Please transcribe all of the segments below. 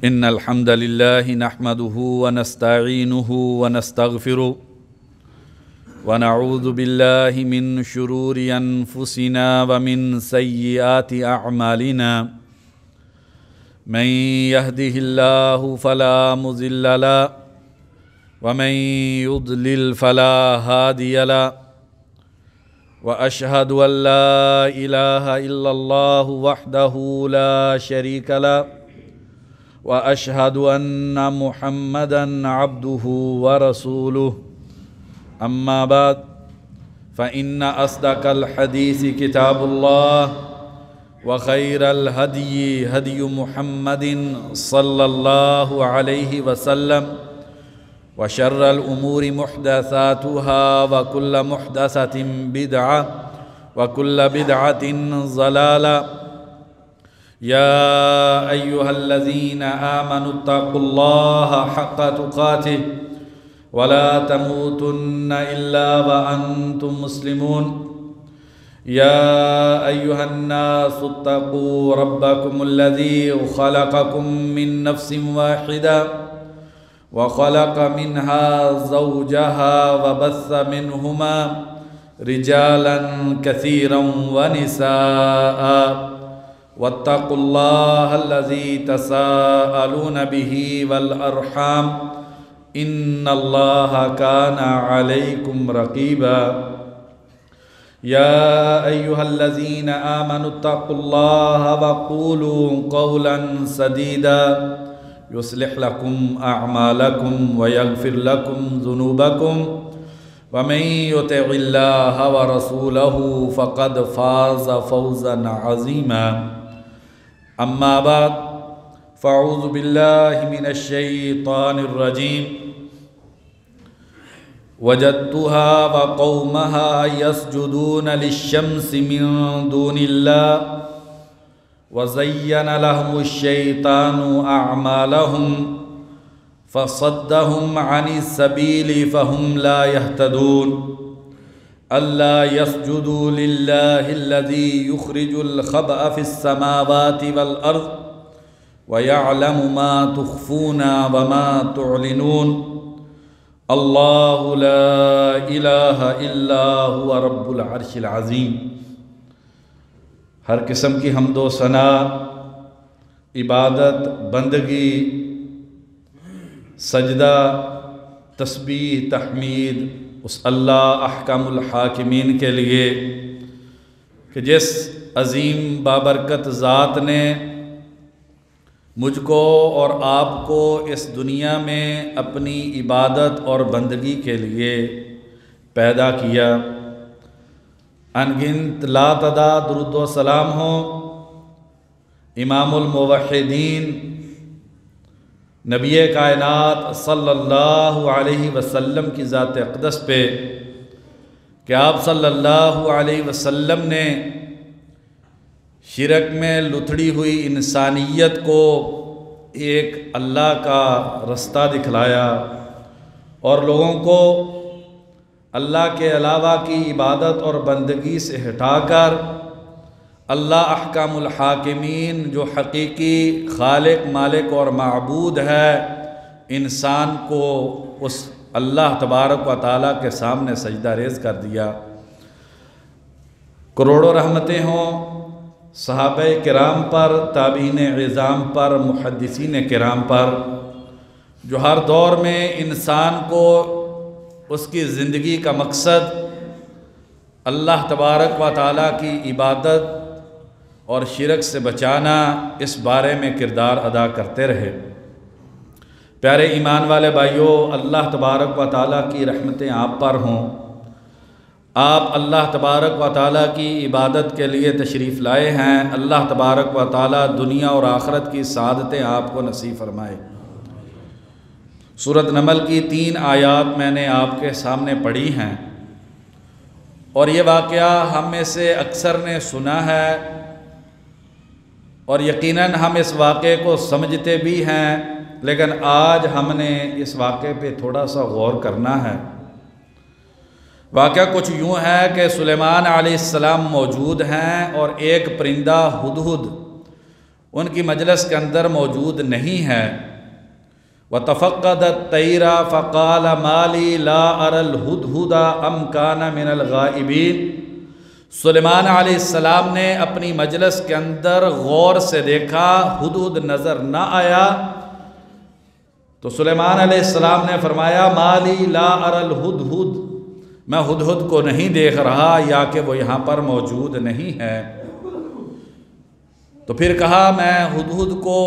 इन्नल हम्दलिल्लाहि नहमदुहु व नस्तईनुहु व नस्तगफिरुहु व नऊज़ु बिल्लाहि मिन शुरूरि अनफुसिना व मिन सय्यिआति अअमालिना मन यहदिहिल्लाहु फला मुज़िल्ल लहु व मन युद्लिल फला हादिय लहु व अशहदु अल्ला इलाहा इल्लल्लाहु वहदहु ला शरीक लहु व अशहदु अन्ना मुहम्मदन अब्दुहु व रसूलुहु अम्मा बाद फ़इन्न अस्दक़ल हदीसी किताबुल्लाह व खैरल हदी हदी मुहम्मदिन सल्लल्लाहु अलैहि वसल्लम व शर्रल उमूरि मुहदसातुहा व कुल्ल मुहदसतिन बिदअह व कुल्ल बिदअतिन ज़लाला या अय्युहल्लज़ीना आमनुत्तक़ुल्लाहा हक़्क़ तुक़ातिह वला तमूतुन्न इल्ला व अंतुम मुस्लिमून या अय्युहन्नासुत्तक़ू रब्बकुमुल्लज़ी ख़लक़कुम मिन नफ्सिन वाहिदा व ख़लक़ मिन्हा ज़ौजहा व बस्स मिन्हुमा रिजालन कसीरन व निसाअ वत्तक़ुल्लाहल्लज़ी तसाअलून बिही वल अर्हाम इन्नल्लाहा काना अलैकुम रक़ीबा या अय्युहल्लज़ीना आमनुत्तक़ुल्लाहा वक़ूलू क़ौलन सदीदा युस्लिह लकुम अअमालकुम व यग़फ़िर लकुम ज़ुनूबकुम व मन युतिइल्लाहा व रसूलहु फ़क़द फ़ाज़ फ़ौज़न अज़ीमा अम्मा बाद फ़अऊज़ु बिल्लाहि मिनश शैतानिर रजीम वजदतुहा व क़ौमहा यसजुदून लिश्शम्सि मिन दूनिल्लाह व ज़य्यन लहुमुश शैतानु अअमालहुम फ़सद्दहुम अनिस सबीलि फ़हुम ला यहतदून अल्ला यस्जुदू लिल्लाहिल्लज़ी युख़रिजुल ख़बअ फ़िस समावाति वल अर्ज़ व यअलमु मा तुख़फ़ूना व मा तुअलिनून अल्लाहु ला इलाहा इल्ला हुवा रब्बुल अर्शिल अज़ीम। हर किस्म की हम्दो सना, इबादत, बंदगी, सजदा, तस्बीह, तहमीद उस अल्लाह अहकामुल हाकिमीन के लिए कि जिस अज़ीम बाबरकत ज़ात ने मुझको और आपको इस दुनिया में अपनी इबादत और बंदगी के लिए पैदा किया। अनगिनत लातदा दुरूद व सलाम हो इमामुल मुवहिदीन नबी कायनात सल्लल्लाहु अलैहि वसल्लम की ज़ात अक़दस पे कि आप सल्लल्लाहु अलैहि वसल्लम ने शिरक में लुथड़ी हुई इंसानियत को एक अल्लाह का रास्ता दिखलाया और लोगों को अल्लाह के अलावा की इबादत और बंदगी से हटाकर अल्लाह अहकामुल हाकिमीन जो हकीकी खालिक मालिक और माबूद है, इंसान को उस अल्लाह तबारक व तआला के सामने सजदा रेज़ कर दिया। करोड़ों रहमतें हों सहाबे किराम पर, ताबीन इज़ाम पर, मुहद्दिसीन किराम पर, जो हर दौर में इंसान को उसकी ज़िंदगी का मकसद अल्लाह तबारक व तआला की इबादत और शिरक से बचाना, इस बारे में किरदार अदा करते रहे। प्यारे ईमान वाले भाइयों, अल्लाह तबारक व तआला की रहमतें आप पर हों। आप अल्लाह तबारक व तआला की इबादत के लिए तशरीफ़ लाए हैं। अल्लाह तबारक व तआला दुनिया और आखिरत की सादतें आपको नसीब फरमाए। सूरत नमल की 3 आयात मैंने आपके सामने पढ़ी हैं और ये वाक़या हम में से अक्सर ने सुना है और यकीनन हम इस वाक़े को समझते भी हैं, लेकिन आज हमने इस वाक़े पे थोड़ा सा गौर करना है। वाक़या कुछ यूँ है कि सुलेमान अलैहिस्सलाम मौजूद हैं और एक परिंदा हुदहुद उनकी मजलिस के अंदर मौजूद नहीं है। व तफ़क़्क़दत तैरा फ़क़ाल माली ला अरल हुदहुदा अम काना मिनल गाइबीन। सुलेमान अलैहिस्सलाम ने अपनी मजलिस के अंदर गौर से देखा, हुदहुद नज़र न आया। तो सुलेमान अलैहिस्सलाम ने फरमाया माली ला अरल हुदहुद, मैं हुदहुद को नहीं देख रहा या कि वो यहाँ पर मौजूद नहीं है। तो फिर कहा मैं हुदहुद को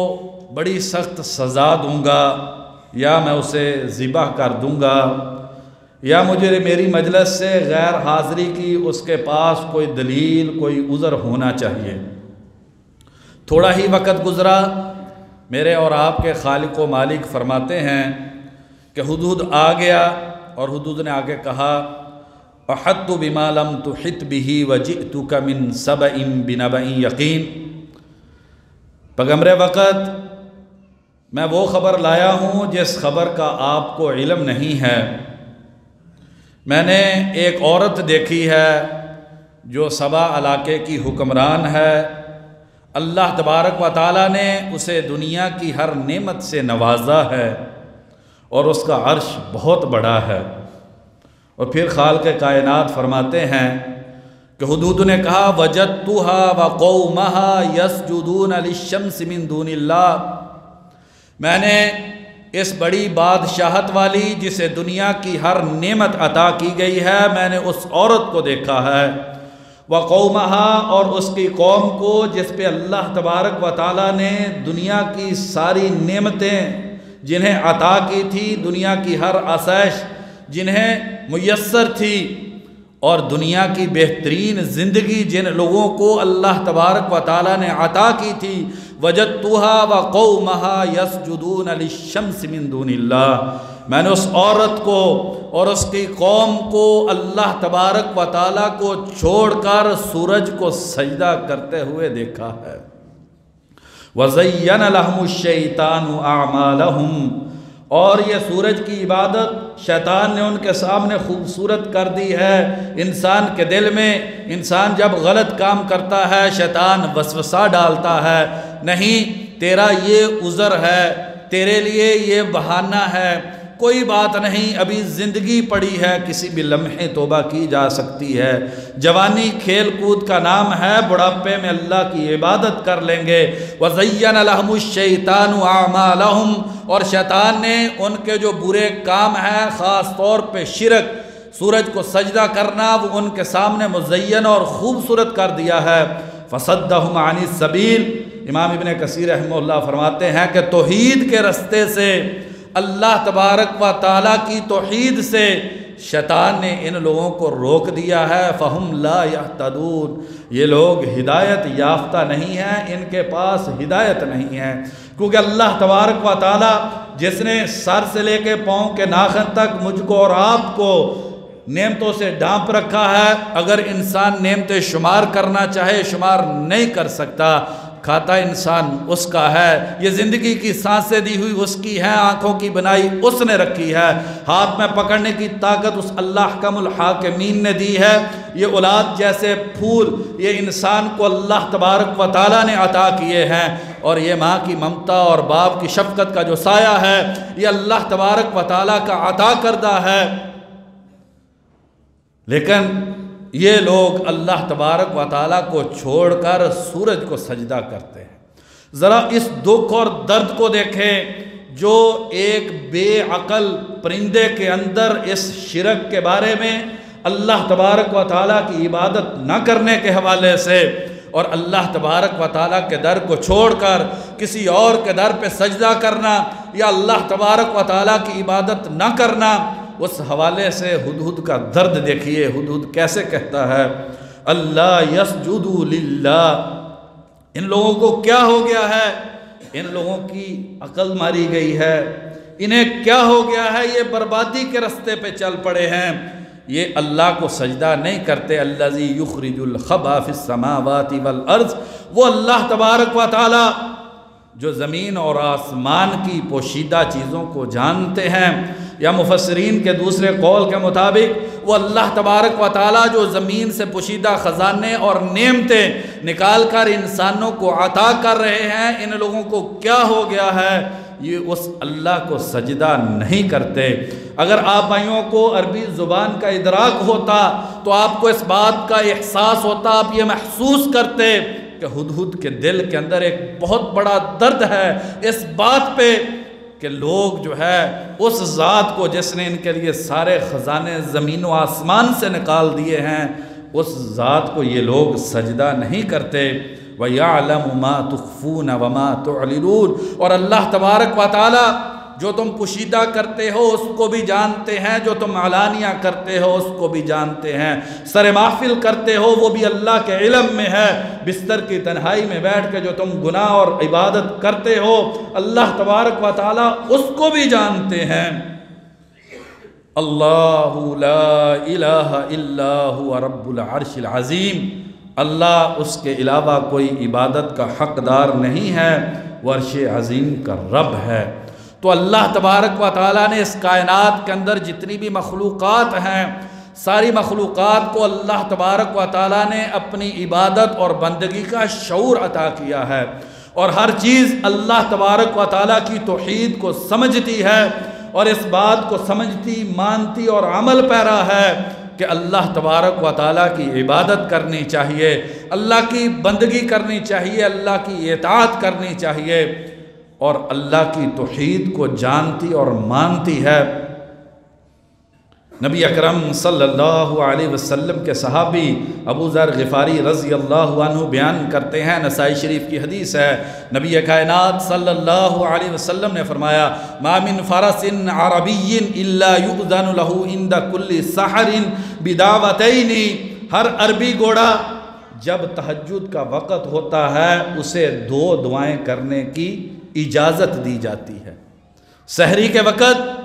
बड़ी सख्त सज़ा दूँगा, या मैं उसे ज़िबह कर दूँगा, या मुझे मेरी मजलिस से गैर हाज़िरी की उसके पास कोई दलील, कोई उज़र होना चाहिए। थोड़ा ही वक़्त गुज़रा, मेरे और आपके खालिक व मालिक फरमाते हैं कि हुदहुद आ गया और हुदहुद ने आगे कहा अहत्तु बिमा लम तुहित बिही वजिअतुका मिन सबइन बिनबइन यकीन। पैगम्बरे वक़्त मैं वो ख़बर लाया हूँ जिस ख़बर का आपको इल्म नहीं है। मैंने एक औरत देखी है जो सबा इलाके की हुक्मरान है। अल्लाह तबारक व तआला ने उसे दुनिया की हर नेमत से नवाजा है और उसका अर्श बहुत बड़ा है। और फिर खालिक़ कायनात फरमाते हैं कि हुदहुद ने कहा वजदतुहा व कौमहा यसजुदून लिश्शम्स मिन दूनिल्लाह। मैंने इस बड़ी बादशाहत वाली जिसे दुनिया की हर नेमत अता की गई है, मैंने उस औरत को देखा है। व कौमहा, और उसकी कौम को जिस पे अल्लाह तबारक व तआला ने दुनिया की सारी नेमतें जिन्हें अता की थी, दुनिया की हर आसाइश जिन्हें मुयस्सर थी, और दुनिया की बेहतरीन ज़िंदगी जिन लोगों को अल्लाह तबारक व तआला ने अता की थी, वजदतुहा व कौमहा यसजुदून लिश्शम्स मिन दूनिल्लाह। मैंने उस औरत को और उसकी कौम को अल्लाह तबारक व तआला को छोड़कर सूरज को सजदा करते हुए देखा है। वज़य्यन लहुमुश शैतानु अअमालहुम, और ये सूरज की इबादत शैतान ने उनके सामने खूबसूरत कर दी है। इंसान के दिल में, इंसान जब गलत काम करता है, शैतान वसवसा डालता है, नहीं तेरा ये उज़र है, तेरे लिए ये बहाना है, कोई बात नहीं, अभी ज़िंदगी पड़ी है, किसी भी लम्हे तौबा की जा सकती है। जवानी खेल कूद का नाम है, बुढ़ापे में अल्लाह की इबादत कर लेंगे। वज़य्यन लहुमुश शैतानु अअमालहुम, और शैतान ने उनके जो बुरे काम हैं, ख़ास तौर पे शिरक, सूरज को सजदा करना, वो उनके सामने मुज़य्यन और ख़ूबसूरत कर दिया है। फ़सद्दहुम अनिस सबील। इमाम इब्न कसीर रहमहुल्लाह फरमाते हैं कि तौहीद के रस्ते से, अल्लाह तबारक व तआला की तौहीद से शैतान ने इन लोगों को रोक दिया है। फ़हुम ला यहतदून, ये लोग हिदायत याफ्ता नहीं हैं, इनके पास हिदायत नहीं है। क्योंकि अल्लाह तबारक व तआला जिसने सर से लेके पाँव के नाखन तक मुझको और आपको नेमतों से ढांप रखा है, अगर इंसान नेमतें शुमार करना चाहे शुमार नहीं कर सकता। खाता इंसान उसका है, ये ज़िंदगी की सांसें दी हुई उसकी है, आँखों की बनाई उसने रखी है, हाथ में पकड़ने की ताकत उस अल्लाह कमुल हाकिमीन ने दी है। ये औलाद जैसे फूल ये इंसान को अल्लाह तबारक व तआला ने अता किए हैं, और ये माँ की ममता और बाप की शफ़क़त का जो साया है, ये अल्लाह तबारक व तआला का अता करदा है। लेकिन ये लोग अल्लाह तबारक व तआला को छोड़कर सूरज को सजदा करते हैं। ज़रा इस दुख और दर्द को देखें जो एक बेअक़ल परिंदे के अंदर इस शिरक के बारे में, अल्लाह तबारक व तआला की इबादत न करने के हवाले से, और अल्लाह तबारक व तआला के दर को छोड़कर किसी और के दर पे सजदा करना, या अल्लाह तबारक व तआला की इबादत न करना, उस हवाले से हुदहुद का दर्द देखिए। हुदहुद कैसे कहता है अल्लाह यस्जुदु लिल्लाह। इन लोगों को क्या हो गया है? इन लोगों की अकल मारी गई है, इन्हें क्या हो गया है? ये बर्बादी के रास्ते पे चल पड़े हैं, ये अल्लाह को सजदा नहीं करते। अल्लज़ी युखरिजुल खबा फिस समावाति वल अर्ज़, वो अल्लाह तबारक व तआला जो ज़मीन और आसमान की पोशीदा चीज़ों को जानते हैं, या मुफस्सिरीन के दूसरे कौल के मुताबिक वो अल्लाह तबारक व तआला जो ज़मीन से पोशीदा ख़जाने और नेमतें निकाल कर इंसानों को अता कर रहे हैं, इन लोगों को क्या हो गया है, ये उस अल्लाह को सजदा नहीं करते। अगर आप भाइयों को अरबी ज़ुबान का इदराक होता तो आपको इस बात का एहसास होता, आप ये महसूस करते कि हुदहुद के दिल के अंदर एक बहुत बड़ा दर्द है इस बात पे कि लोग जो है उस ज़ात को जिसने इनके लिए सारे ख़जाने ज़मीन व आसमान से निकाल दिए हैं, उस ज़ात को ये लोग सजदा नहीं करते। वयअलमु मा तुख़फ़ून व मा तुअलिनून, और अल्लाह तबारक व तआला जो तुम पुशीदा करते हो उसको भी जानते हैं, जो तुम अलानिया करते हो उसको भी जानते हैं। सर महफिल करते हो वो भी अल्लाह के इल्म में है। बिस्तर की तन्हाई में बैठ के जो तुम गुनाह और इबादत करते हो अल्लाह तबारक व तआला उसको भी जानते हैं। अल्लाहु ला इलाहा इल्ला हुवा रब्बुल अर्शिल अज़ीम, अल्लाह उसके अलावा कोई इबादत का हक़दार नहीं है, वो अर्श अज़ीम का रब है। तो अल्लाह तबारक व तआला ने इस कायनात के अंदर जितनी भी मखलूक़ात हैं, सारी मखलूक़ात को अल्लाह तबारक व तआला ने अपनी इबादत और बंदगी का शऊर अता किया है, और हर चीज़ अल्लाह तबारक व तआला की तौहीद को समझती है और इस बात को समझती, मानती और अमल पैरा है कि अल्लाह तबारक व तआला की इबादत करनी चाहिए, अल्लाह की बंदगी करनी चाहिए, अल्लाह की इताअत करनी चाहिए, और अल्लाह की तौहीद को जानती और मानती है। नबी अकरम सल्लल्लाहु अलैहि वसल्लम के सहाबी अबू ज़र ग़िफ़ारी रज़ी अल्लाहु अन्हु बयान करते हैं, नसाई शरीफ की हदीस है, नबी कायनात सल्लल्लाहु अलैहि वसल्लम ने फरमाया, मा मिन फ़रसिन अरबिय्यिन इल्ला युअज़नु लहु इंदा कुल्लि सहरिन बिदावतैनि, हर अरबी घोड़ा जब तहज्जुद का वक़्त होता है उसे 2 दुआएं करने की इजाज़त दी जाती है। सहरी के वक़्त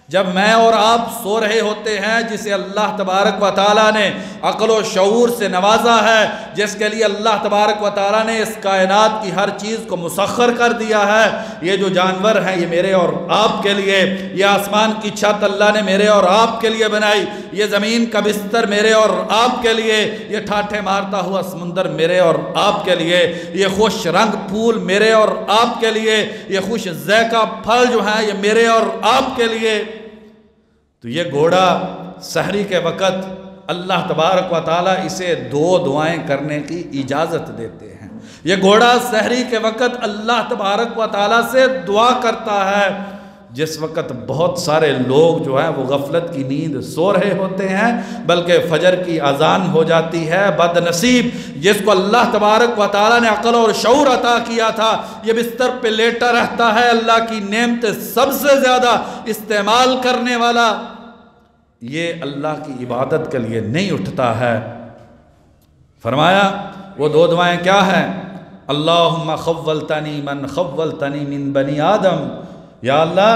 जब मैं और आप सो रहे होते हैं, जिसे अल्लाह तबारक व तआला ने अक़ल व शऊर से नवाजा है, जिसके लिए अल्लाह तबारक व तआला ने इस कायनात की हर चीज़ को मुसख्खर कर दिया है। ये जो जानवर हैं ये मेरे और आपके लिए, ये आसमान की छत अल्लाह ने मेरे और आपके लिए बनाई, ये ज़मीन का बिस्तर मेरे और आपके लिए, ये ठाठे मारता हुआ समुंदर मेरे और आपके लिए, ये खुश रंग फूल मेरे और आपके लिए, ये खुश ज़ैक़ा फल जो हैं ये मेरे और आपके लिए। तो ये घोड़ा सहरी के वक़्त अल्लाह तबारक व तआला इसे 2 दुआएं करने की इजाज़त देते हैं। ये घोड़ा सहरी के वक़्त अल्लाह तबारक व तआला से दुआ करता है, जिस वक़्त बहुत सारे लोग जो हैं वो गफलत की नींद सो रहे होते हैं, बल्कि फजर की अजान हो जाती है। बदनसीब जिसको अल्लाह तबारक व तआला ने अक़ल और शऊर अता किया था, ये बिस्तर पे लेटा रहता है, अल्लाह की नेमत सबसे ज़्यादा इस्तेमाल करने वाला, ये अल्लाह की इबादत के लिए नहीं उठता है। फरमाया वो 2 दुआएं क्या हैं? अल्लाहुम्मा खव्वलतनी मन खव्वलतनी मिन बनी आदम, या अल्लाह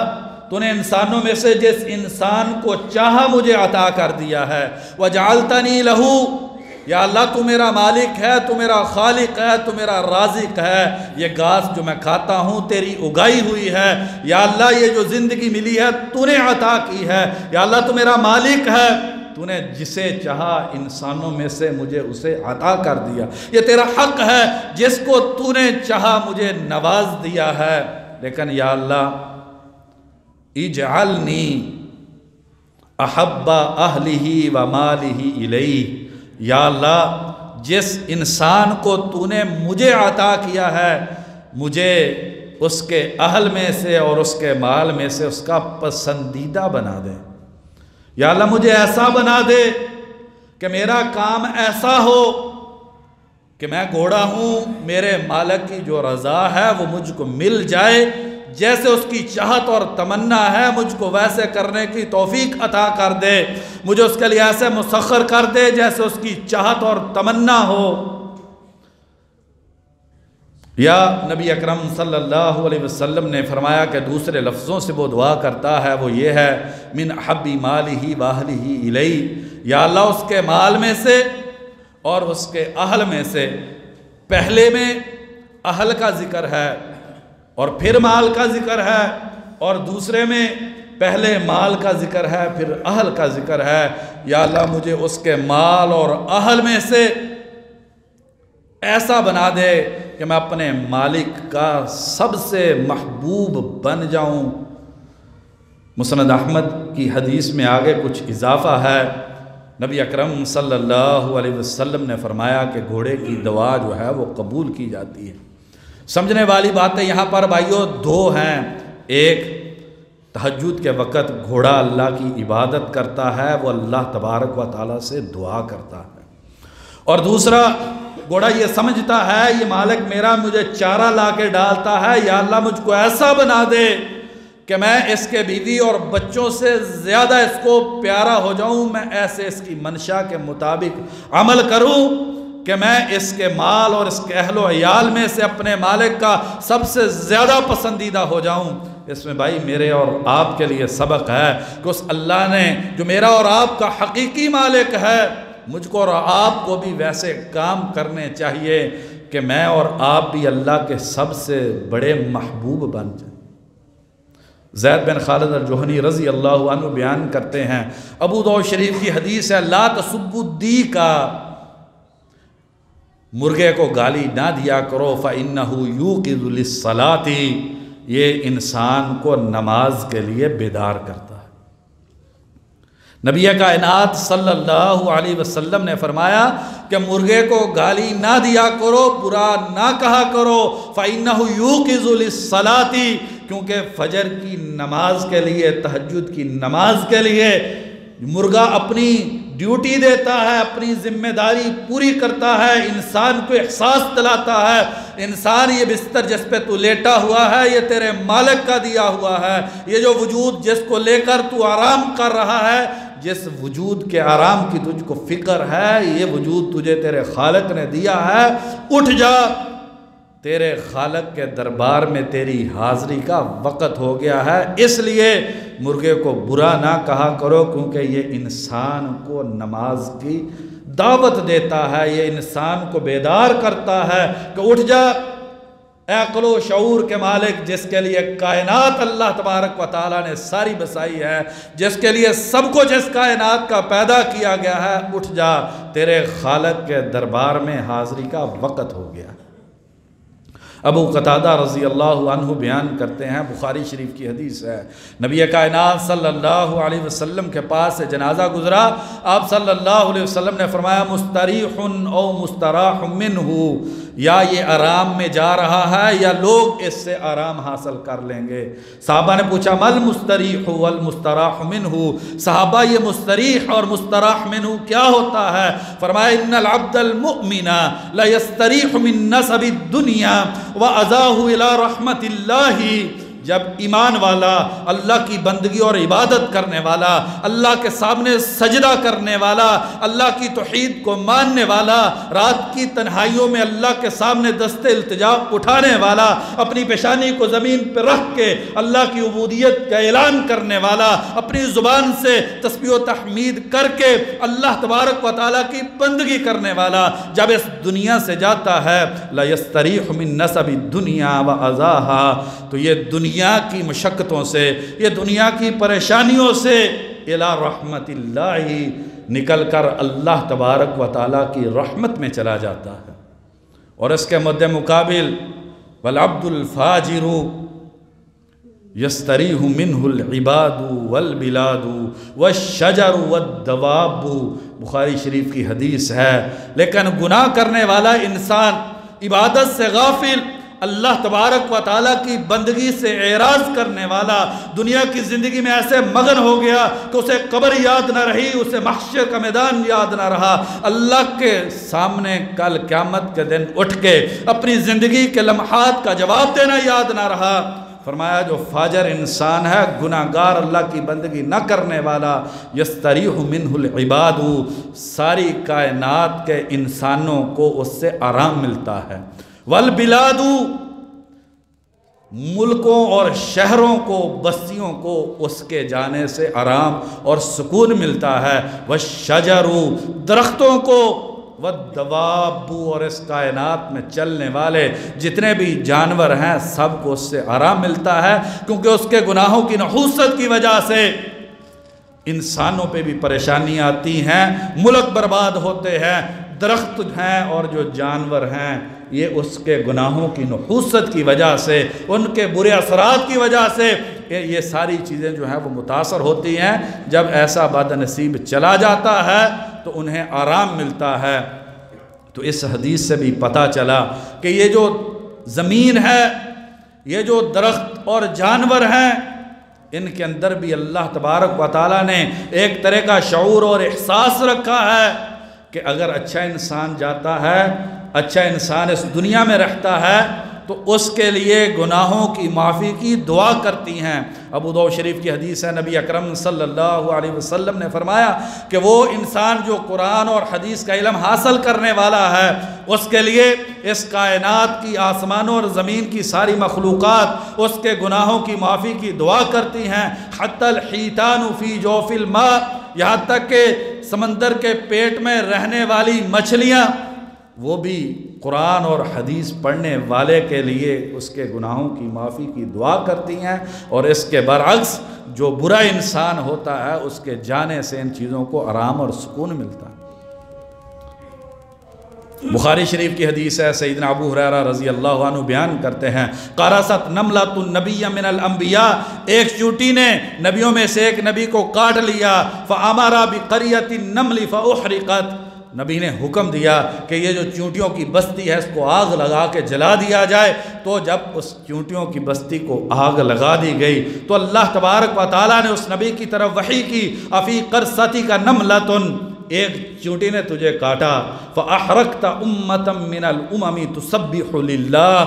तूने इंसानों में से जिस इंसान को चाहा मुझे अता कर दिया है, वजअलतनी लहू, या अल्लाह तू मेरा मालिक है, तू मेरा खालिक है, तू मेरा राज़िक है, ये घास जो मैं खाता हूँ तेरी उगाई हुई है, या अल्लाह ये जो ज़िंदगी मिली है तूने अता की है, या अल्लाह तू मेरा मालिक है, तूने जिसे चाहा इंसानों में से मुझे उसे अता कर दिया, ये तेरा हक़ है, जिसको तूने चाहा मुझे नवाज दिया है। लेकिन या अल्लाह इजअलनी अहब्बा अहलिही व मालिही इलैही, या अल्लाह जिस इंसान को तूने मुझे अता किया है मुझे उसके अहल में से और उसके माल में से उसका पसंदीदा बना दे। या अल्लाह मुझे ऐसा बना दे कि मेरा काम ऐसा हो कि मैं घोड़ा हूँ, मेरे मालिक की जो रज़ा है वो मुझको मिल जाए, जैसे उसकी चाहत और तमन्ना है मुझको वैसे करने की तौफीक अता कर दे, मुझे उसके लिए ऐसे मुसख्खर कर दे जैसे उसकी चाहत और तमन्ना हो। या नबी अकरम सल्लल्लाहु अलैहि वसल्लम ने फरमाया कि दूसरे लफ्ज़ों से वो दुआ करता है, वो ये है, मिन अहब्बी मालिही व अहलिही इलैही, या अल्लाह उसके माल में से और उसके अहल में से, पहले में अहल का जिक्र है, और फिर माल का जिक्र है, और दूसरे में पहले माल का जिक्र है फिर अहल का जिक्र है। या अल्लाह मुझे उसके माल और अहल में से ऐसा बना दे कि मैं अपने मालिक का सबसे महबूब बन जाऊं। मुस्नद अहमद की हदीस में आगे कुछ इजाफा है। नबी अकरम सल्लल्लाहु अलैहि वसल्लम ने फरमाया कि घोड़े की दवा जो है वो कबूल की जाती है। समझने वाली बातें यहाँ पर भाइयों दो हैं। एक, तहज्जुद के वक़्त घोड़ा अल्लाह की इबादत करता है, वो अल्लाह तबारक व तआला से दुआ करता है। और दूसरा, घोड़ा ये समझता है ये मालिक मेरा मुझे चारा ला के डालता है, या अल्लाह मुझको ऐसा बना दे कि मैं इसके बीवी और बच्चों से ज़्यादा इसको प्यारा हो जाऊं, मैं ऐसे इसकी मंशा के मुताबिक अमल करूं कि मैं इसके माल और इसके अहलो अयाल में से अपने मालिक का सबसे ज़्यादा पसंदीदा हो जाऊं। इसमें भाई मेरे और आपके लिए सबक है कि उस अल्लाह ने जो मेरा और आपका हकीकी मालिक है, मुझको और आपको भी वैसे काम करने चाहिए कि मैं और आप भी अल्लाह के सबसे बड़े महबूब बन जाए। ज़ैद बिन खालिद अल-जुहनी रज़ी अल्लाह अन्हु बयान करते हैं, अबू दाऊद शरीफ की हदीस है, ला तसुब्बुद्दी का, मुर्गे को गाली ना दिया करो, फ़इन्नहु यूक़िज़ु लिस्सलाती, ये इंसान को नमाज के लिए बेदार करता है। नबी कायनात सल्लल्लाहु अलैहि वसल्लम ने फरमाया कि मुर्गे को गाली ना दिया करो, बुरा ना कहा करो, फ़इन्नहु यूक़िज़ु लिस्सलाती, क्योंकि फजर की नमाज के लिए, तहज्जुद की नमाज के लिए मुर्गा अपनी ड्यूटी देता है, अपनी जिम्मेदारी पूरी करता है, इंसान को एहसास दिलाता है इंसान ये बिस्तर जिस पे तू लेटा हुआ है ये तेरे मालिक का दिया हुआ है। ये जो वजूद जिसको लेकर तू आराम कर रहा है, जिस वजूद के आराम की तुझको फिक्र है, ये वजूद तुझे तेरे खालिक ने दिया है। उठ जा, तेरे खालिक के दरबार में तेरी हाज़री का वक़्त हो गया है। इसलिए मुर्गे को बुरा ना कहा करो, क्योंकि ये इंसान को नमाज की दावत देता है, ये इंसान को बेदार करता है कि उठ जा। अक़्ल व शऊर के मालिक, जिसके लिए कायनात अल्लाह तबारक व तआला ने सारी बसाई है, जिसके लिए सबको जिस कायनात का पैदा किया गया है, उठ जा, तेरे खालिक के दरबार में हाज़री का वक़्त हो गया। अबू कतादा रज़ी अल्लाह अन्हु बयान करते हैं, बुखारी शरीफ की हदीस है, नबी कायनात सल्लल्लाहु अलैहि वसल्लम के पास से जनाजा गुजरा। आप सल्लल्लाहु अलैहि वसल्लम ने फरमाया, मुस्तरीहुन औ मुस्तराह मिन्हु, या ये आराम में जा रहा है या लोग इससे आराम हासिल कर लेंगे। साहबा ने पूछा, मल मुस्तरीह वल मुस्तराह मिन्हु, साहबा ये मुस्तरीह और मुस्तराह मिन्हु क्या होता है? फरमाया, इन्नल अब्दल मुमिना ला यस्तरीह मिन नसबिद दुनिया व अज़ाहु इला रहमतिल्लाही। जब ईमान वाला, अल्लाह की बंदगी और इबादत करने वाला, अल्लाह के सामने सजदा करने वाला, अल्लाह की तौहीद को मानने वाला, रात की तन्हाइयों में अल्लाह के सामने दस्ते इल्तिजा उठाने वाला, अपनी पेशानी को ज़मीन पर रख के अल्लाह की उबूदियत का ऐलान करने वाला, अपनी ज़ुबान से तस्बीह व तहमीद करके अल्लाह तबारक व तआला की बंदगी करने वाला, जब इस दुनिया से जाता है, ला यस्तरीह मिन नसबि दुनिया व अज़ाहा, तो ये दुनिया की मशक्क़तों से, ये दुनिया की परेशानियों से इला रहमतिल्लाही निकल कर अल्लाह तबारक व तआला की रहमत में चला जाता है। और इसके मद्दे मुकाबिल वल अब्दुल फाजिरु यस्तरीहु मिन्हुल इबादु वल बिलादु वश्शजरु वद्दवाबु, बुखारी शरीफ की हदीस है। लेकिन गुनाह करने वाला इंसान, इबादत से गाफिल, अल्लाह तबारक व तआला की बंदगी से एराज़ करने वाला, दुनिया की ज़िंदगी में ऐसे मगन हो गया कि उसे कब्र याद न रही, उसे महशर का मैदान याद न रहा, अल्लाह के सामने कल क़यामत के दिन उठ के अपनी ज़िंदगी के लम्हात का जवाब देना याद न रहा। फरमाया, जो फाजर इंसान है, गुनाहगार, अल्लाह की बंदगी न करने वाला, यस्तरीहु मिन्हुल इबादु, सारी कायनात के इंसानों को उससे आराम मिलता है। वल बिलादु, मुल्कों और शहरों को, बस्तियों को उसके जाने से आराम और सुकून मिलता है। वश्शजरु, दरख्तों को वद्दवाबु, और इस कायनात में चलने वाले जितने भी जानवर हैं सबको उससे आराम मिलता है, क्योंकि उसके गुनाहों की नहूसत की वजह से इंसानों पे भी परेशानी आती हैं, मुल्क बर्बाद होते हैं, दरख्त हैं और जो जानवर हैं ये उसके गुनाहों की नहूसत की वजह से, उनके बुरे असरात की वजह से ये सारी चीज़ें जो हैं वो मुतासर होती हैं। जब ऐसा बदनसीब चला जाता है तो उन्हें आराम मिलता है। तो इस हदीस से भी पता चला कि ये जो ज़मीन है, ये जो दरख्त और जानवर हैं, इनके अंदर भी अल्लाह तबारक व तआला ने एक तरह का शऊर और एहसास रखा है कि अगर अच्छा इंसान जाता है, अच्छा इंसान इस दुनिया में रहता है, तो उसके लिए गुनाहों की माफ़ी की दुआ करती हैं। अबू दाऊद शरीफ की हदीस है, नबी अकरम सल्लल्लाहु अलैहि वसल्लम ने फरमाया कि वो इंसान जो कुरान और हदीस का इल्म हासिल करने वाला है, उसके लिए इस कायनात की, आसमानों और ज़मीन की सारी मखलूक़ात उसके गुनाहों की माफ़ी की दुआ करती हैं। हत्तल हीतानु फ़ी जौफ़िल मा, यहाँ तक कि समंदर के पेट में रहने वाली मछलियाँ वो भी कुरान और हदीस पढ़ने वाले के लिए उसके गुनाहों की माफ़ी की दुआ करती हैं। और इसके बरअक्स जो बुरा इंसान होता है उसके जाने से इन चीज़ों को आराम और सुकून मिलता है। बुखारी शरीफ की हदीस है, सैयदना अबू हुरैरा रज़ी अल्लाहु अन्हु बयान करते हैं, क़रसत नमलतुन नबिय्य मिनल अंबिया, एक चूंटी ने नबियों में से एक नबी को काट लिया। फ़अमरा बिक़रियतिन नमली फ़उहरिक़त, नबी ने हुक्म दिया कि ये जो चूंटियों की बस्ती है इसको आग लगा के जला दिया जाए। तो जब उस चूंटियों की बस्ती को आग लगा दी गई तो अल्लाह तबारक व तआला ने उस नबी की तरफ वही की, अफ़ी क़रसती का नमलतुन, एक चूंटी ने तुझे काटा, फ़अहरक़त उम्मतम मिनल उममी तुसब्बिहु लिल्लाह,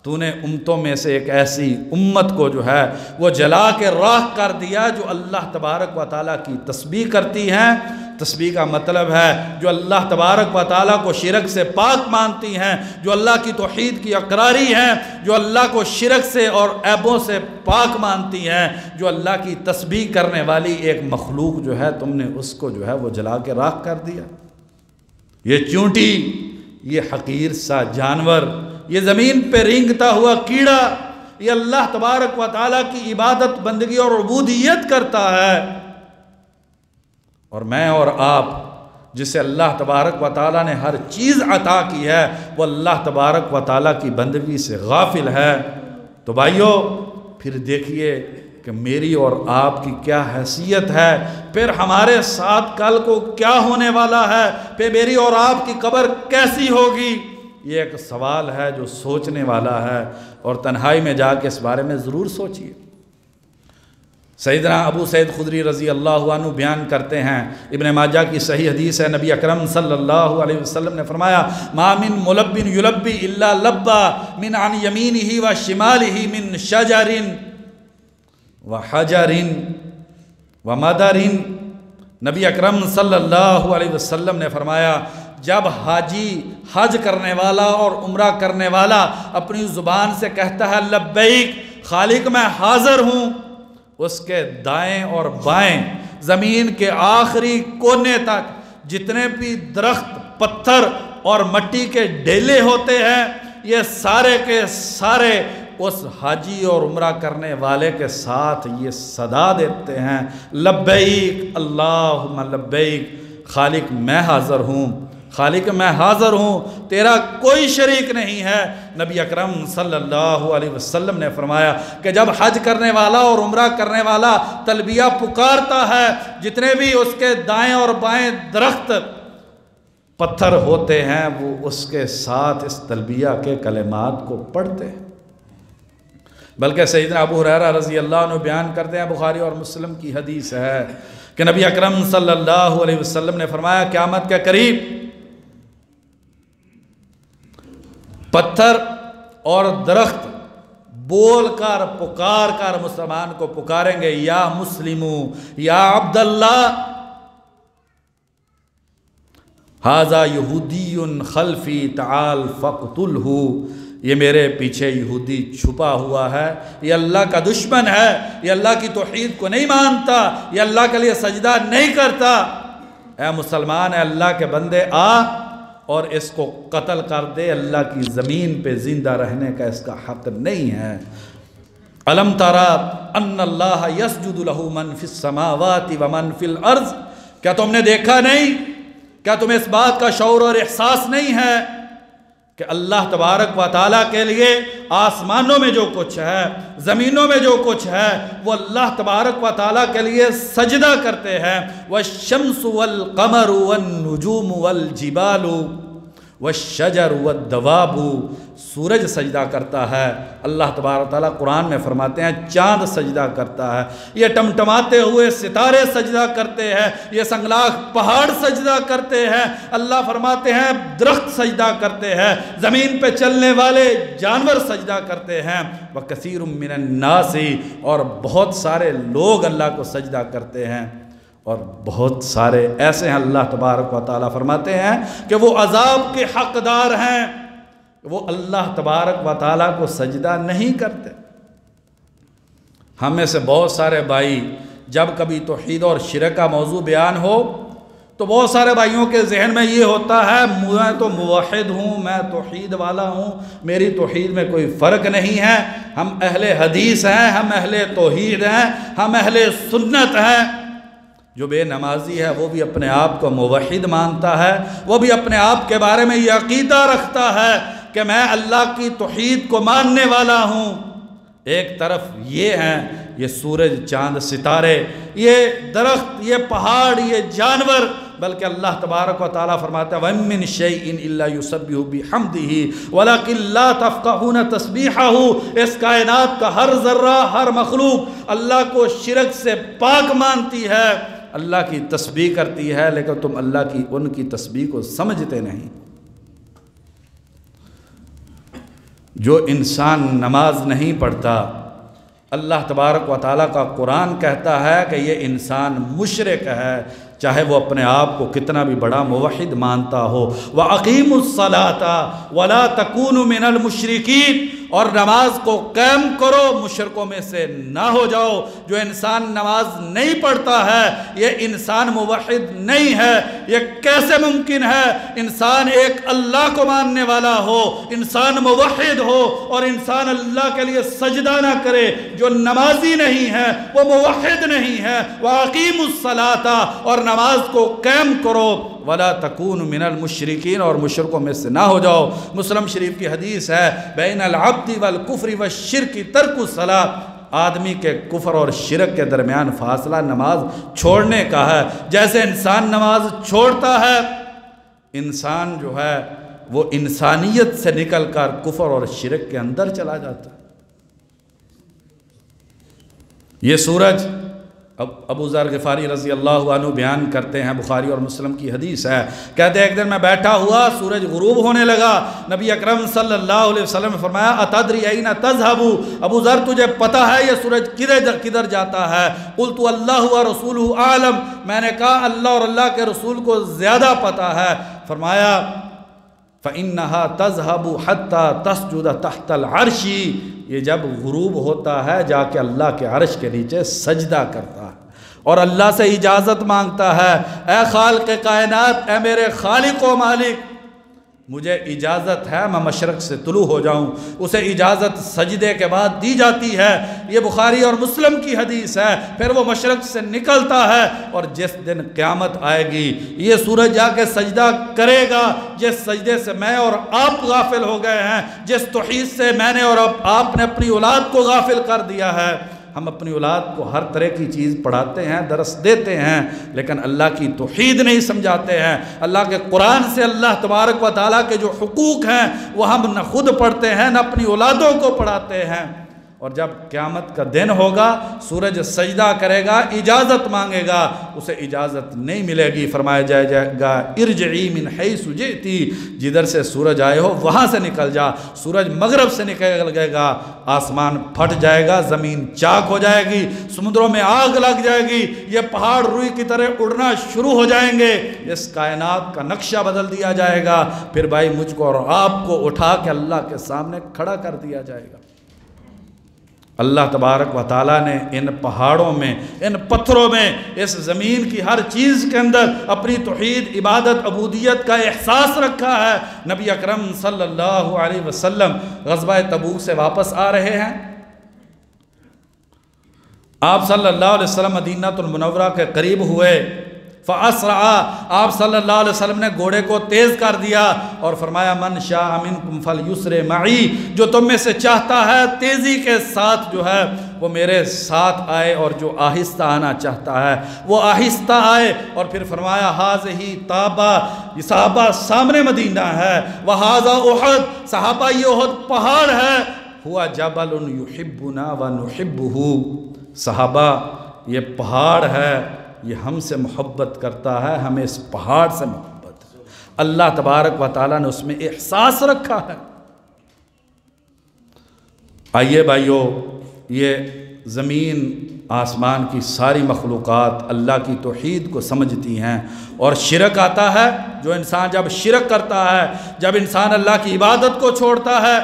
तूने उम्मतों में से एक ऐसी उम्मत को जो है वो जला के राख कर दिया जो अल्लाह तबारक व तआला की तस्बीह करती हैं। तस्बीह का मतलब है जो अल्लाह तबारक व तआला को शिरक से पाक मानती हैं, जो अल्लाह की तौहीद की अकरारी हैं, जो अल्लाह को शिरक से और ऐबों से पाक मानती हैं, जो अल्लाह की तस्बीह करने वाली एक मखलूक जो है तुमने उसको जो है वो जला के राख कर दिया। ये चूंटी, ये हकीर सा जानवर, ये ज़मीन पे रेंगता हुआ कीड़ा, ये अल्लाह तबारक व तआला की इबादत, बंदगी और उबूदियत करता है। और मैं और आप जिसे अल्लाह तबारक व तआला ने हर चीज़ अता की है वो अल्लाह तबारक व तआला की बंदगी से गाफिल है। तो भाइयों फिर देखिए कि मेरी और आपकी क्या हैसियत है, फिर हमारे साथ कल को क्या होने वाला है, फिर मेरी और आपकी कब्र कैसी होगी। ये एक सवाल है जो सोचने वाला है, और तन्हाई में जाके इस बारे में ज़रूर सोचिए। सैयदना अबू सईद खुदरी रज़ी अल्लाहु अन्हु बयान करते हैं, इब्न माजा की सही हदीस है, नबी अकरम सल्लल्लाहु अलैहि वसल्लम ने फरमाया, मा मिन मुलब्बिन युलब्बी इल्ला लब्बा मिन अन यमीनिही व शिमालिही मिन शजरिन व हजरिन व मदरिन। नबी अकरम सल्लल्लाहु अलैहि वसल्लम ने फरमाया, जब हाजी, हज करने वाला और उम्रा करने वाला अपनी ज़ुबान से कहता है लब्बैक, खालिक मैं हाज़िर हूँ, उसके दाएं और बाएं ज़मीन के आखिरी कोने तक जितने भी दरख्त, पत्थर और मट्टी के ढेले होते हैं, ये सारे के सारे उस हाजी और उम्रा करने वाले के साथ ये सदा देते हैं, लब्बैक अल्लाहुम्मा लब्बैक, खालिक मैं हाज़िर हूँ, खालिक मैं हाज़िर हूँ, तेरा कोई शरीक नहीं है। नबी अकरम सल्लल्लाहु अलैहि वसल्लम ने फरमाया कि जब हज करने वाला और उम्रा करने वाला तलबिया पुकारता है, जितने भी उसके दाएं और बाएं दरख्त, पत्थर होते हैं वो उसके साथ इस तलबिया के कलिमात को पढ़ते हैं। बल्कि सैयदना अबू हुरैरा रज़ी अल्लाह अन्हु बयान करते हैं, बुखारी और मुस्लिम की हदीस है कि नबी अकरम सल्लल्लाहु अलैहि वसल्लम ने फरमाया, क़यामत के करीब पत्थर और दरख्त बोल कर, पुकार कर मुसलमान को पुकारेंगे, या मुस्लिमू या अब्दुल्लाह, हाजा यहूदीयुन खल्फी ताल फ़क़्तुलहू, ये मेरे पीछे यहूदी छुपा हुआ है, ये अल्लाह का दुश्मन है, ये अल्लाह की तौहीद को नहीं मानता, ये अल्लाह के लिए सजदा नहीं करता, ऐ मुसलमान, ऐ अल्लाह के बंदे, आ और इसको कत्ल कर दे, अल्लाह की ज़मीन पे ज़िंदा रहने का इसका हक़ नहीं है। अलम तरा अन्नल्लाह यस्जुदु लहू मन फिस समावाति व मन फिल अर्ज़, क्या तुमने देखा नहीं, क्या तुम्हें इस बात का शऊर और एहसास नहीं है कि अल्लाह तबारक व तआला के लिए आसमानों में जो कुछ है, ज़मीनों में जो कुछ है, वो अल्लाह तबारक व तआला के लिए सजदा करते हैं। वश्शम्सु वल क़मरु वन नुजूमु वल जिबालु वश्शजरु वद्दवाबु, सूरज सजदा करता है। अल्लाह तबारक व तआला कुरान में फरमाते हैं चाँद सजदा करता है, ये टमटमाते हुए सितारे सजदा करते हैं, ये संगलाख पहाड़ सजदा करते हैं। अल्लाह फरमाते हैं दरख्त सजदा करते हैं, ज़मीन पे चलने वाले जानवर सजदा करते हैं। व कसीरुम मिनन नासी, और बहुत सारे लोग अल्लाह को सजदा करते हैं। और बहुत सारे ऐसे हैं, अल्लाह तबारक व तआला फरमाते हैं कि वो अजाब के हक़दार हैं, वो अल्लाह तबारक व तआला को सजदा नहीं करते। हम में से बहुत सारे भाई जब कभी तौहीद और शिरक का मौजू बयान हो तो बहुत सारे भाइयों के जहन में ये होता है मैं तो मुवहिद हूँ, मैं तौहीद वाला हूँ, मेरी तौहीद में कोई फ़र्क नहीं है, हम अहले हदीस हैं, हम अहले तौहीद हैं, हम अहले सुन्नत हैं। जो बेनमाजी है वो भी अपने आप को मुवहिद मानता है, वो भी अपने आप के बारे में ये अक़ीदा रखता है कि मैं अल्लाह की तौहीद को मानने वाला हूँ। एक तरफ ये हैं, ये सूरज चाँद सितारे, ये दरख्त, ये पहाड़, ये जानवर, बल्कि अल्लाह तबारक व तआला फरमाता है वमिन शैइन इल्ला युसब्बिहु बिहम्दिही वलाकिन ला तफ़क़हून तस्बीहहू, इस कायनात का हर ज़र्रा, हर मखलूक अल्लाह को शिरक से पाक मानती है, अल्लाह की तस्बीह करती है, लेकिन तुम अल्लाह की उनकी तस्बीह को समझते नहीं। जो इंसान नमाज नहीं पढ़ता, अल्लाह तबारक व तआला का कुरान कहता है कि ये इंसान मुशरिक है, चाहे वो अपने आप को कितना भी बड़ा मुवहिद मानता हो। व अक़ीमुस्सलाता वला तकूनु मिनल मुशरिकीन, और नमाज को कायम करो, मुशरिकों में से ना हो जाओ। जो इंसान नमाज नहीं पढ़ता है ये इंसान मुवहिद नहीं है। ये कैसे मुमकिन है इंसान एक अल्लाह को मानने वाला हो, इंसान मुवहिद हो और इंसान अल्लाह के लिए सजदा ना करे। जो नमाजी नहीं है वो मुवहिद नहीं है। व अक़ीमुस्सलाता, और नमाज को कायम करो, वला तकून मिनल मुशरिकीन, और मुशरिकों में से ना हो जाओ। मुस्लिम शरीफ की हदीस है बैनल अब्दी वल कुफ्री व शिरकी तर्कुस सलात, आदमी के कुफ्र और शिरक के दरमियान फासला नमाज छोड़ने का है। जैसे इंसान नमाज छोड़ता है, इंसान जो है वो इंसानियत से निकल कर कुफ्र और शिरक के अंदर चला जाता है। ये सूरज, अब अबू ज़र ग़िफ़ारी रज़ी अल्लाह अन्हु बयान करते हैं, बुखारी और मुस्लिम की हदीस है, कहते हैं एक दिन मैं बैठा हुआ, सूरज गुरूब होने लगा, नबी अकरम सल्लल्लाहु अलैहि वसल्लम ने फरमाया अतदरी ऐना तज़हबू, अबू ज़र तुझे पता है ये सूरज किधर जाता है? क़ुल्तु अल्लाहु व रसूलुहु आलम, मैंने कहा अल्लाह और अल्लाह के रसूल को ज़्यादा पता है। फरमाया फ़इन्नहा तज़हबु हत्ता तस्जुद तहतल अर्शी, ये जब गुरूब होता है जाके अल्लाह के अर्श के नीचे सजदा करता है और अल्लाह से इजाज़त मांगता है, ए खालिक़ कायनात, ए मेरे खालिक़ व मालिक, मुझे इजाज़त है मैं मशरक़ से तुलू हो जाऊँ। उसे इजाज़त सजदे के बाद दी जाती है। ये बुखारी और मुस्लिम की हदीस है। फिर वो मशरक़ से निकलता है और जिस दिन क़यामत आएगी ये सूरज जाके सजदा करेगा, जिस सजदे से मैं और आप गाफिल हो गए हैं, जिस तौहीद से मैंने और आपने अपनी औलाद को गाफिल कर दिया है। हम अपनी औलाद को हर तरह की चीज़ पढ़ाते हैं, दरस देते हैं, लेकिन अल्लाह की तौहीद नहीं समझाते हैं। अल्लाह के कुरान से अल्लाह तबारक व तआला के जो हुकूक हैं वो हम न खुद पढ़ते हैं न अपनी औलादों को पढ़ाते हैं। और जब क़यामत का दिन होगा सूरज सजदा करेगा, इजाज़त मांगेगा, उसे इजाज़त नहीं मिलेगी। फरमाया जाएगा इरजई मिन हैसु जिती, जिधर से सूरज आए हो वहाँ से निकल जा। सूरज मगरब से निकल गएगा, आसमान फट जाएगा, ज़मीन चाक हो जाएगी, समुद्रों में आग लग जाएगी, ये पहाड़ रुई की तरह उड़ना शुरू हो जाएंगे, इस कायनात का नक्शा बदल दिया जाएगा। फिर भाई मुझको और आपको उठा के अल्लाह के सामने खड़ा कर दिया जाएगा। अल्लाह तबारक व तआला ने इन पहाड़ों में, इन पत्थरों में, इस ज़मीन की हर चीज़ के अंदर अपनी तौहीद, इबादत, अबूदियत का एहसास रखा है। नबी अकरम सल्लल्लाहु अलैहि वसल्लम ग़ज़वा तबूक से वापस आ रहे हैं। आप सल्लल्लाहु अलैहि वसल्लम मदीनातुल मुनव्वरा के करीब हुए। फ़अस्रा, आप सल्लल्लाहु अलैहि वसल्लम ने घोड़े को तेज़ कर दिया और फरमाया मन शाअ मिनकुम फलयुस्रि मई, जो तुम में से चाहता है तेज़ी के साथ जो है वो मेरे साथ आए, और जो आहिस्ता आना चाहता है वो आहिस्ता आए। और फिर फरमाया हाज़िही ताबा, सहाबा सामने मदीना है, वहाज़ा उहद, सहाबा ये उहद पहाड़ है, हुआ जबलुन युहिब्बुना व नुहिब्बुहु, सहाबा ये पहाड़ है, ये हमसे मोहब्बत करता है, हमें इस पहाड़ से मोहब्बत है। अल्लाह तबारक व तआला ने उसमें एहसास रखा है। आइए भाइयों, ये ज़मीन आसमान की सारी मखलूक़ात अल्लाह की तौहीद को समझती हैं, और शिरक आता है, जो इंसान जब शिरक करता है, जब इंसान अल्लाह की इबादत को छोड़ता है,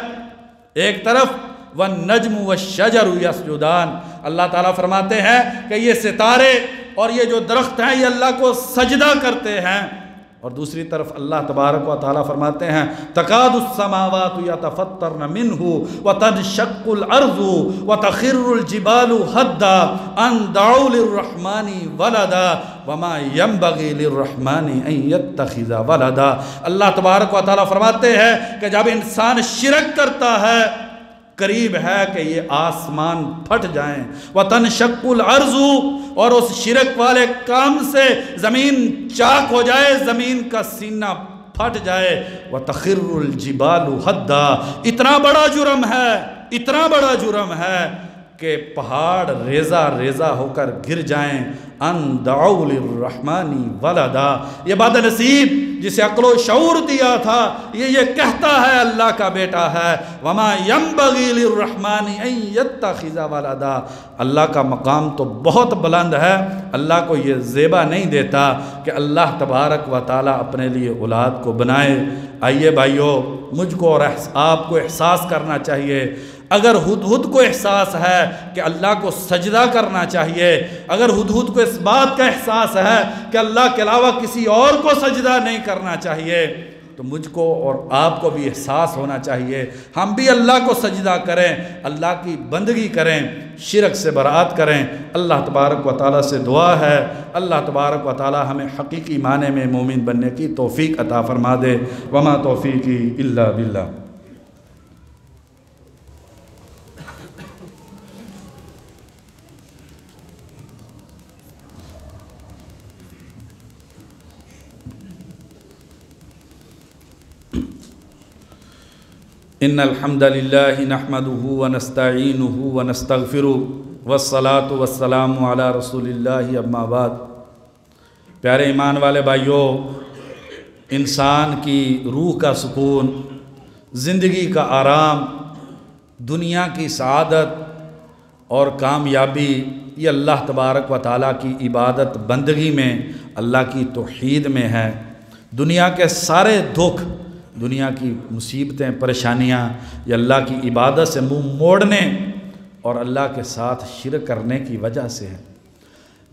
एक तरफ वन नज्म व शजरु यसजुदान, अल्लाह ताला फरमाते हैं कि ये सितारे और ये जो दरख्त हैं ये अल्लाह को सजदा करते हैं, और दूसरी तरफ अल्लाह तबारक व तआला फरमाते हैं तकादुस समावातु यतफत्तरन मिन्हु व तनशक्कुल अर्ज़ु व तखिर्रुल जिबालु हद्दा अन दअउ लिर्रहमानी वलदा वमा यंबगी लिर्रहमानी अन यत्तखिज़ वलदा। अल्लाह तबारक व तआला फरमाते हैं कि जब इंसान शिरक करता है, करीब है कि ये आसमान फट जाएं, व तनशक्कुल अर्ज़ु, और उस शिरक वाले काम से ज़मीन चाक हो जाए, ज़मीन का सीना फट जाए, व तखिर्रुल जिबालु हद्दा, इतना बड़ा जुर्म है, इतना बड़ा जुर्म है कि पहाड़ रेज़ा रेज़ा होकर गिर जाएं। अन दअउ लिर्रहमानी वलदा, ये बदनसीब जिसे अक्लो शऊर दिया था, ये कहता है अल्लाह का बेटा है। वमा यंबगी लिर्रहमानी अन यत्तखिज़ वलदा, अल्लाह का मकाम तो बहुत बुलंद है, अल्लाह को ये ज़ेबा नहीं देता कि अल्लाह तबारक व तआला अपने लिए औलाद को बनाए। आइए भाइयों, मुझको और आपको एहसास करना चाहिए, अगर हुदहुद को एहसास है कि अल्लाह को सजदा करना चाहिए, अगर हुदहुद को इस बात का एहसास है कि अल्लाह के अलावा किसी और को सजदा नहीं करना चाहिए, तो मुझको और आपको भी एहसास होना चाहिए हम भी अल्लाह को सजदा करें, अल्लाह की बंदगी करें, शिरक से बरात करें। अल्लाह तबारक व तआला से दुआ है, अल्लाह तबारक व तआला हमें हकीकी माने में मोमिन बनने की तौफीक अता फरमा दे। वमा तौफीकी इल्ला बिल्लाह। इन्नल हम्दलिल्लाहि नहमदुहु व नस्तईनुहु व नस्तगफिरुहु वस्सलातु वस्सलामु अला रसूलिल्लाहि अम्मा बाद। प्यारे ईमान वाले भाइयों, इंसान की रूह का सुकून, ज़िंदगी का आराम, दुनिया की सआदत और कामयाबी ये अल्लाह तबारक व तआला की इबादत बंदगी में, अल्लाह की तौहीद में है। दुनिया के सारे दुख, दुनिया की मुसीबतें, परेशानियाँ ये अल्लाह की इबादत से मुँह मोड़ने और अल्लाह के साथ शिरक करने की वजह से है।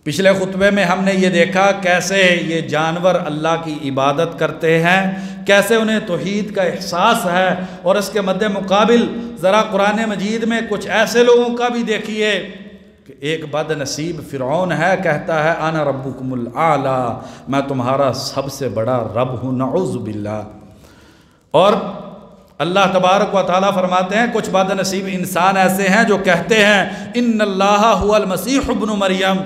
पिछले खुतबे में हमने ये देखा कैसे ये जानवर अल्लाह की इबादत करते हैं, कैसे उन्हें तौहीद का एहसास है, और इसके मद्दे मुकाबिल ज़रा कुरान मजीद में कुछ ऐसे लोगों का भी देखिए कि एक बदनसीब फ़िरऔन है, कहता है अना रब्बुकुमुल आला, मैं तुम्हारा सबसे बड़ा रब हूँ, नऊज़ु बिल्लाह। और अल्लाह तबारक व तआला फरमाते हैं कुछ बदनसीब इंसान ऐसे हैं जो कहते हैं इन्नल्लाह हुवल मसीह इब्नु मरियम,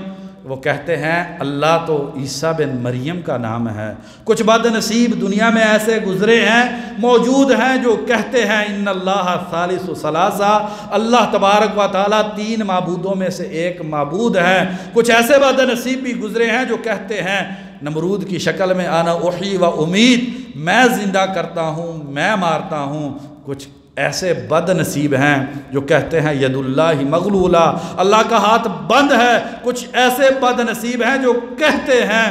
वो कहते हैं अल्लाह तो ईसा बिन मरियम का नाम है। कुछ बदनसीब दुनिया में ऐसे गुज़रे हैं, मौजूद हैं, जो कहते हैं इन्नल्लाह सालिसु सलासा, अल्लाह तबारक व तआला तीन माबूदों में से एक माबूद है। कुछ ऐसे बदनसीब भी गुज़रे हैं जो कहते हैं नमरूद की शक्ल में आना उही व उम्मीद, मैं ज़िंदा करता हूँ, मैं मारता हूँ। कुछ ऐसे बदनसीब हैं जो कहते हैं यदुल्लाहि मगलूला, अल्लाह का हाथ बंद है। कुछ ऐसे बदनसीब हैं जो कहते हैं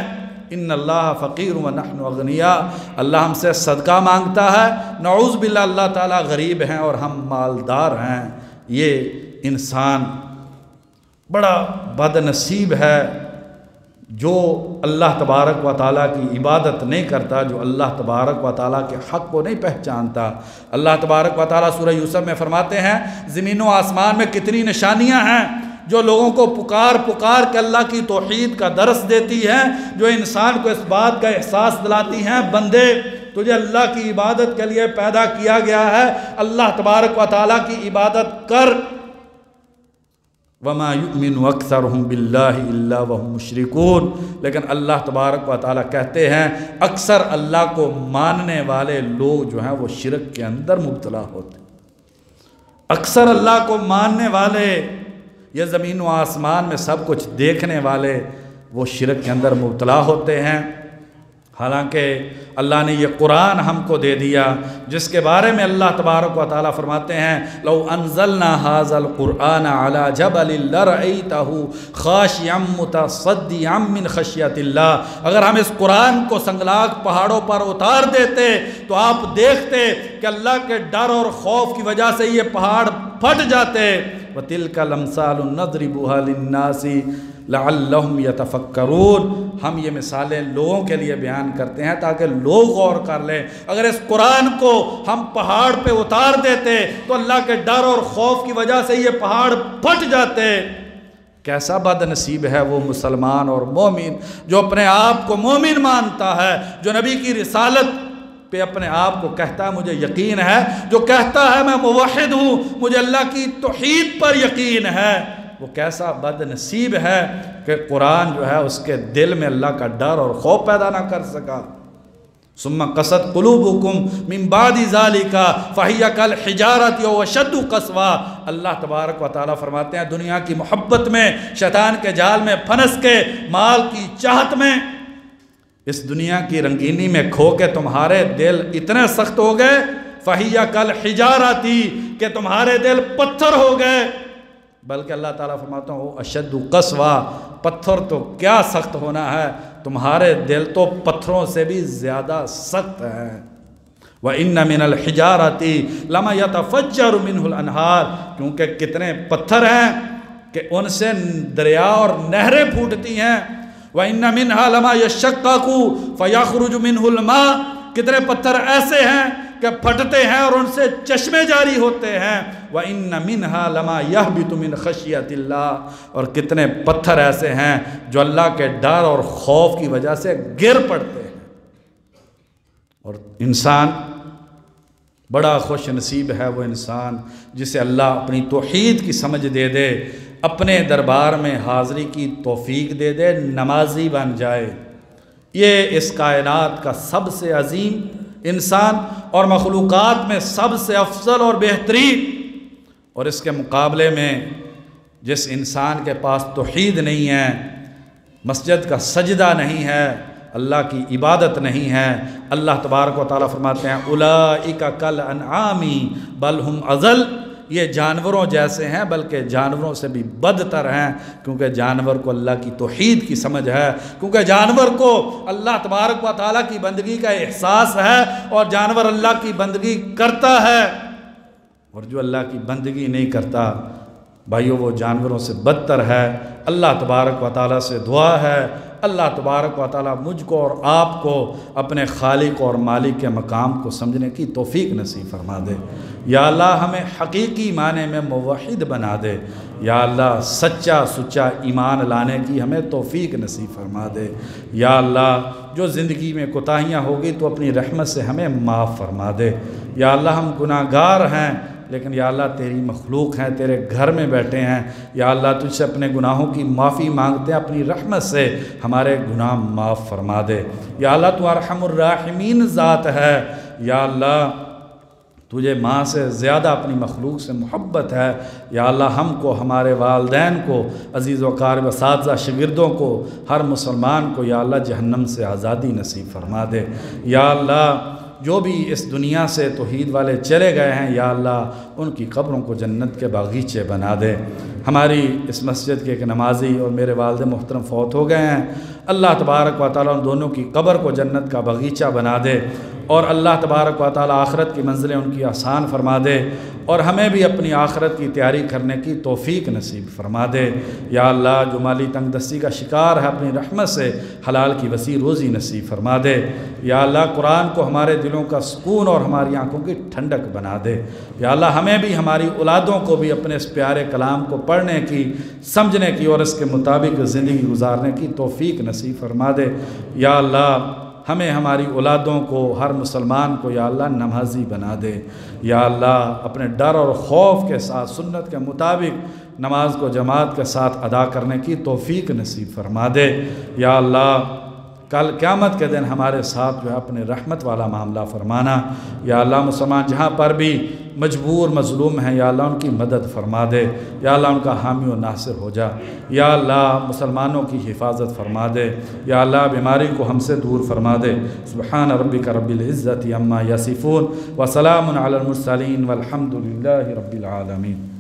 इन्नल्लाह फ़कीर व नहनु अगनिया, अल्लाह हमसे सदका मांगता है, नऊज़ बिल्लाह, अल्लाह ताला गरीब हैं और हम मालदार हैं। ये इंसान बड़ा बदनसीब है जो अल्लाह तबारक व ताला की इबादत नहीं करता, जो अल्लाह तबारक व ताला के हक़ को नहीं पहचानता। अल्लाह तबारक व ताला सूरह यूसुफ में फरमाते हैं, ज़मीन व आसमान में कितनी निशानियां हैं जो लोगों को पुकार पुकार के अल्लाह की तौहीद का दर्स देती हैं, जो इंसान को इस बात का एहसास दिलाती हैं, बंदे तुझे अल्लाह की इबादत के लिए पैदा किया गया है, अल्लाह तबारक व ताला की इबादत कर। वमा युमिनु अक्सरुहुम बिल्लाहि इल्ला वहुम मुशरिकून। लेकिन अल्लाह तबारक व ताला कहते हैं अक्सर अल्लाह को मानने वाले लोग जो हैं वो शिरक के अंदर मुब्तला होते। अक्सर अल्लाह को मानने वाले, ये ज़मीन व आसमान में सब कुछ देखने वाले, वो शिरक के अंदर मुब्तला होते हैं। हालांकि अल्लाह ने ये कुरान हमको दे दिया जिसके बारे में अल्लाह तबारक व ताला फरमाते हैं, लौ अनज़लना हाज़ल कुरआन अला जबलिन लरअयतहु खाशियम मुतसद्दिअम मिन खशियतिल्लाह। अगर हम इस कुरान को संगलाग पहाड़ों पर उतार देते तो आप देखते कि अल्लाह के डर और खौफ की वजह से ये पहाड़ फट जाते। वतिलकल अमसालु नज़रिबुहा लिन्नासी लअल्लहुम यतफक्करून। हम ये मिसालें लोगों के लिए बयान करते हैं ताकि लोग गौर कर लें। अगर इस कुरान को हम पहाड़ पे उतार देते तो अल्लाह के डर और खौफ की वजह से ये पहाड़ फट जाते। कैसा बदनसीब है वो मुसलमान और मोमिन जो अपने आप को मोमिन मानता है, जो नबी की रिसालत पे अपने आप को कहता है मुझे यकीन है, जो कहता है मैं मुवहिद हूँ, मुझे अल्लाह की तौहीद पर यकीन है। वो कैसा बदनसीब है कि कुरान जो है उसके दिल में अल्लाह का डर और खौफ पैदा ना कर सका। सुम्मा कसत कुलूबुकुम मिन बादि ज़ालिका फ़हिया कल हिजारति व अशद्दु क़स्वा। अल्लाह तबारक व ताला फरमाते हैं दुनिया की मोहब्बत में, शैतान के जाल में फंस के, माल की चाहत में, इस दुनिया की रंगीनी में खो के तुम्हारे दिल इतने सख्त हो गए, फ़हिया कल हिजारति कि तुम्हारे दिल पत्थर हो गए। बल्कि अल्लाह ताला फरमाता हूँ अशद्दु क़स्वा, पत्थर तो क्या सख्त होना है, तुम्हारे दिल तो पत्थरों से भी ज़्यादा सख्त हैं। व इन्न मिनल हिजारति लमा यतफज्जरु मिनहुल अनहार। क्योंकि कितने पत्थर हैं कि उनसे दरिया और नहरें फूटती हैं। व इन्न मिनहा लमा यशक्ककु फयखरुजु मिनहुल मा। कितने पत्थर ऐसे हैं कि फटते हैं और उनसे चश्मे जारी होते हैं। व इन्न मिनहा लमा यहबितु मिन खशियतिल्लाह। और कितने पत्थर ऐसे हैं जो अल्लाह के डर और खौफ की वजह से गिर पड़ते हैं। और इंसान बड़ा खुश नसीब है वो इंसान जिसे अल्लाह अपनी तौहीद की समझ दे दे, अपने दरबार में हाज़री की तौफीक दे दे, नमाजी बन जाए। ये इस कायनात का सबसे अजीम इंसान और मखलूक़ात में सबसे अफजल और बेहतरीन। और इसके मुकाबले में जिस इंसान के पास तौहीद नहीं है, मस्जिद का सजदा नहीं है, अल्लाह की इबादत नहीं है, अल्लाह तबारक व तआला फरमाते हैं उलाइका कल अनआमी बल हुम अज़ल। ये जानवरों जैसे हैं बल्कि जानवरों से भी बदतर हैं। क्योंकि जानवर को अल्लाह की तौहीद की समझ है, क्योंकि जानवर को अल्लाह तबारक व तआला की बंदगी का एहसास है और जानवर अल्लाह की बंदगी करता है। और जो अल्लाह की बंदगी नहीं करता भाइयों वो जानवरों से बदतर है। अल्लाह तबारक व तआला से दुआ है अल्लाह तबारक व तआला मुझको और आपको अपने खालिक और मालिक के मकाम को समझने की तौफीक नसीब फरमा दे। या अल्लाह हमें हकीकी माने में मुवहिद बना दे। या अल्लाह सच्चा सुच्चा ईमान लाने की हमें तौफीक नसीब फरमा दे। या अल्लाह जो ज़िंदगी में कोताहियाँ होगी तो अपनी रहमत से हमें माफ़ फरमा दे। या अल्लाह हम गुनाहगार हैं लेकिन या अल्लाह तेरी मखलूक हैं, तेरे घर में बैठे हैं। या अल्लाह तुझसे अपने गुनाहों की माफ़ी मांगते हैं, अपनी रहमत से हमारे गुनाह माफ़ फरमा दे। या अल्लाह तू अरहमुर राहिमीन ज़ात है। या अल्लाह तुझे माँ से ज़्यादा अपनी मखलूक से मोहब्बत है। या अल्लाह हमको, हमारे वालदैन को, अज़ीज़ व क़ारिब असातिज़ा शागिर्दों को, हर मुसलमान को या अल्लाह जहन्नम से आज़ादी नसीब फरमा दे। या अल्लाह जो भी इस दुनिया से तौहीद वाले चले गए हैं या अल्लाह उनकी कब्रों को जन्नत के बागीचे बना दे। हमारी इस मस्जिद के एक नमाजी और मेरे वालिद मोहतरम फ़ौत हो गए हैं। अल्लाह तबारक व तआला उन दोनों की कब्र को जन्नत का बगीचा बना दे और अल्लाह तबारक व तआला आखिरत की मंजिलें उनकी आसान फरमा दे और हमें भी अपनी आखिरत की तैयारी करने की तौफीक नसीब फरमा दे। या अल्लाह जो माली तंगदस्ती का शिकार है अपनी रहमत से हलाल की वसी रोज़ी नसीब फरमा दे। या अल्लाह कुरान को हमारे दिलों का सुकून और हमारी आँखों की ठंडक बना दे। या अल्लाह हमें भी हमारी औलादों को भी अपने इस प्यारे कलाम को पढ़ने की, समझने की और इसके मुताबिक ज़िंदगी गुजारने की तौफीक नसीब फरमा दे। या अल्लाह हमें हमारी औलादों को, हर मुसलमान को या अल्लाह नमाजी बना दे। या अल्लाह अपने डर और खौफ के साथ सुन्नत के मुताबिक नमाज को जमात के साथ अदा करने की तौफीक नसीब फरमा दे। या अल्लाह कल क़यामत के दिन हमारे साथ जो है अपने रहमत वाला मामला फरमाना। या अल्लाह मुसलमान जहाँ पर भी मजबूर मज़लूम हैं या अल्लाह उनकी मदद फरमा दे। या अल्लाह उनका हामी और नासिर हो जा। या अल्लाह मुसलमानों की हिफाजत फरमा दे। या अल्लाह बीमारी को हमसे दूर फरमा दे। सुब्हान रब्बिका रब्बिल इज़्ज़ति अम्मा यसिफून व सलामुन अलल मुरसलीन वल्हम्दुलिल्लाहि रब्बिल आलमीन।